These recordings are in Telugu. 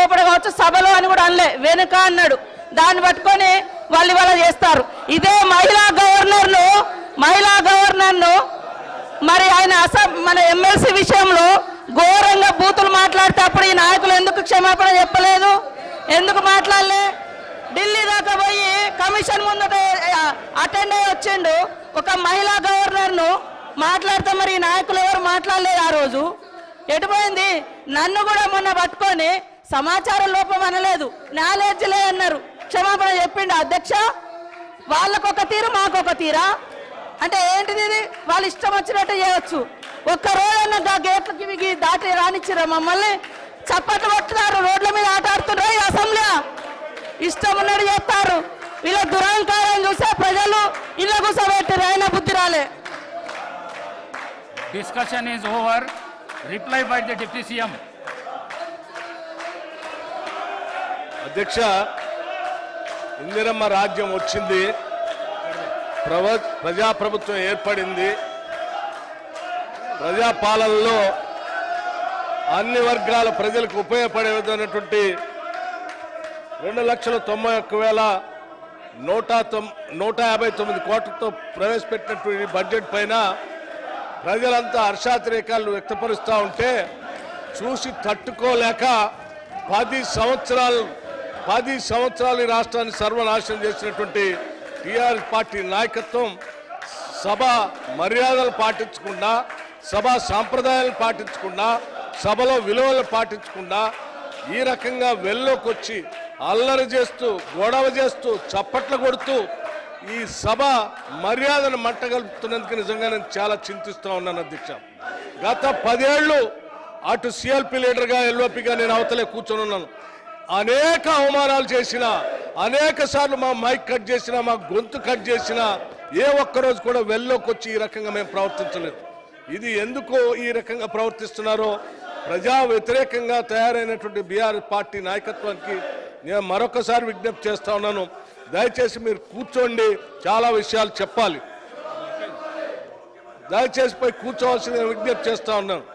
లోపల కావచ్చు, సభలో అని కూడా అనలే, వెనుక అన్నాడు. దాన్ని పట్టుకొని వాళ్ళు ఇవాళ చేస్తారు. ఇదే మహిళా గవర్నర్ను మరి ఆయన మన ఎమ్మెల్సీ విషయంలో ఘోరంగా బూతులు మాట్లాడితే అప్పుడు ఈ నాయకులు ఎందుకు క్షమాపణ చెప్పలేదు? ఎందుకు మాట్లాడలే? ఢిల్లీ దాకా పోయి కమిషన్ ముందట అటెండ్ అయ్యి వచ్చిండు. ఒక మహిళా గవర్నర్ను మాట్లాడితే మరి ఈ నాయకులు ఎవరు మాట్లాడలేదు ఆ రోజు. ఎటుపోయింది? నన్ను కూడా మొన్న పట్టుకొని సమాచారం లోపం అనలేదు, నాలెడ్జ్ లే అన్నారు. క్షమాపణ చెప్పిండు అధ్యక్ష. వాళ్ళకొక తీరు, మాకొక తీరా? అంటే ఏంటిది ఇది? వాళ్ళు ఇష్టం వచ్చినట్టు చేయవచ్చు. ఒక్కరోజన్నా గేట్లకి దాటి రానిచ్చిరా మమ్మల్ని? చప్పట్లు కొట్టున్నారు, రోడ్ల మీద ఆట ఆడుతున్నారు. ఈ అసెంబ్లీ ఇష్టం ఉన్నట్టు చేస్తారు. వీళ్ళ దురహంకారం చూసే ప్రజలు ఇళ్ళ కూర్చోబెట్టారు, అయినా బుద్ధి రాలే. Discussion is over. Reply by the deputy CM. అధ్యక్ష, ఇందిరమ్మ రాజ్యం వచ్చింది, ప్రజాప్రభుత్వం ఏర్పడింది. ప్రజాపాలనలో అన్ని వర్గాల ప్రజలకు ఉపయోగపడే విధమైనటువంటి 2,91,159 కోట్లతో ప్రవేశపెట్టినటువంటి బడ్జెట్ పైన ప్రజలంతా హర్షాతిరేకాలు వ్యక్తపరుస్తూ ఉంటే చూసి తట్టుకోలేక 10 సంవత్సరాలు ఈ రాష్ట్రాన్ని సర్వనాశనం చేసినటువంటి టీఆర్ఎస్ పార్టీ నాయకత్వం సభ మర్యాదలు పాటించకుండా, సభా సాంప్రదాయాలు పాటించకుండా, సభలో విలువలు పాటించకుండా ఈ రకంగా వెల్లోకి వచ్చి అల్లరి చేస్తూ, గొడవ చేస్తూ, చప్పట్లు కొడుతూ ఈ సభ మర్యాదను మంటగలుపుతున్నందుకు నిజంగా నేను చాలా చింతిస్తూ ఉన్నాను అధ్యక్ష. గత 10 ఏళ్ళు అటు సిఎల్పి లీడర్గా, ఎల్ఓపిగా నేను అవతలే కూర్చొని ఉన్నాను. అనేక అవమానాలు చేసిన, అనేక సార్లు మా మైక్ కట్ చేసిన, మా గొంతు కట్ చేసిన, ఏ ఒక్కరోజు కూడా వెల్లోకి వచ్చి ఈ రకంగా మేము ప్రవర్తించలేదు. ఇది ఎందుకు ఈ రకంగా ప్రవర్తిస్తున్నారో ప్రజా వ్యతిరేకంగా తయారైనటువంటి బీఆర్ఎస్ పార్టీ నాయకత్వానికి నేను మరొకసారి విజ్ఞప్తి చేస్తా ఉన్నాను. దయచేసి మీరు కూర్చోండి, చాలా విషయాలు చెప్పాలి. దయచేసి పోయి కూర్చోవాల్సి నేను విజ్ఞప్తి చేస్తా ఉన్నాను.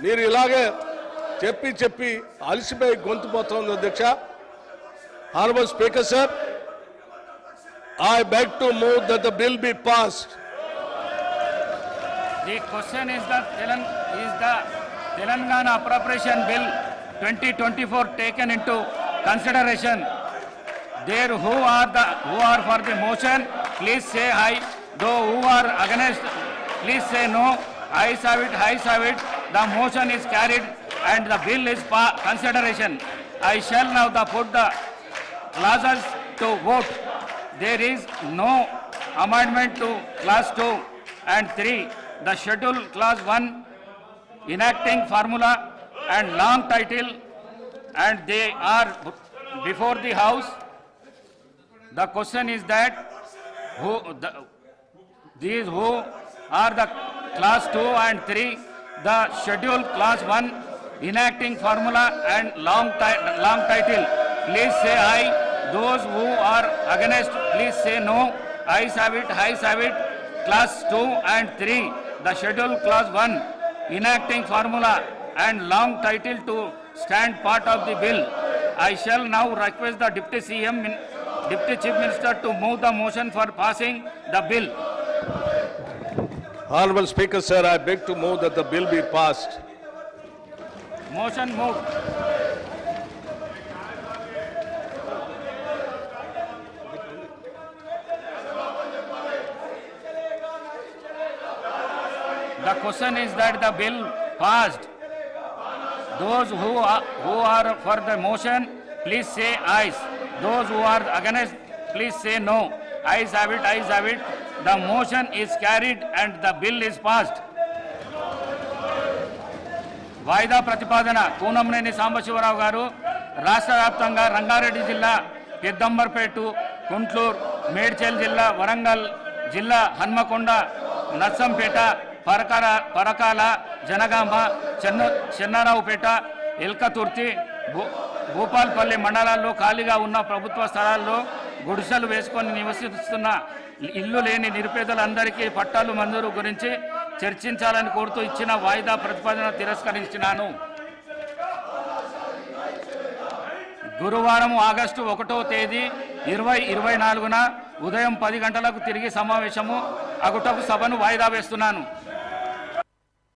మీరు ఇలాగే చెప్పి అలసిపోయి గొంతు పోతుంది అధ్యక్ష. Honorable Speaker sir, I beg to move that the bill be passed. The question is the Telangana Appropriation Bill 2024 taken into consideration. There who are for the motion, please say aye. Those who are against, please say no. Ayes have it. The motion is carried and the bill is consideration. I shall now put the clauses to vote. There is no amendment to clause 2 and 3. The schedule clause 1 enacting formula and long title, and they are before the house. The question is that who are the clause 2 and 3, the schedule clause 1 enacting formula and long title, please say aye. Those who are against, please say no. Ayes have it. Clause 2 and 3, the schedule clause 1 enacting formula and long title to stand part of the bill. I shall now request the Deputy Chief Minister to move the motion for passing the bill. Honorable Speaker sir, I beg to move that the bill be passed. Motion moved. The question is that the bill passed. Those who are for the motion, please say ayes. Those who are against, please say no. Ayes have it. The motion is carried and the bill is passed. వాయిదా ప్రతిపాదన కూనంనేని సాంబశివరావు గారు రాష్ట్ర వ్యాప్తంగా రంగారెడ్డి జిల్లా పెద్దంబర్పేట, కుంట్లూరు, మేడ్చల్ జిల్లా, వరంగల్ జిల్లా, హన్మకొండ, నర్సంపేట, పరకాల, జనగామ, చెన్నారావుపేట, ఎల్కతుర్తి, భూపాల్పల్లి మండలాల్లో ఖాళీగా ఉన్న ప్రభుత్వ స్థలాల్లో గుడిసెలు వేసుకొని నివసిస్తున్న ఇల్లు లేని నిరుపేదలందరికీ పట్టాలు మంజూరు గురించి చర్చించాలని కోరుతూ ఇచ్చిన వాయిదా ప్రతిపాదన తిరస్కరించినాను. గురువారం ఆగస్టు 1వ తేదీ 2024న ఉదయం 10 గంటలకు తిరిగి సమావేశము అగుటకు సభను వాయిదా వేస్తున్నాను.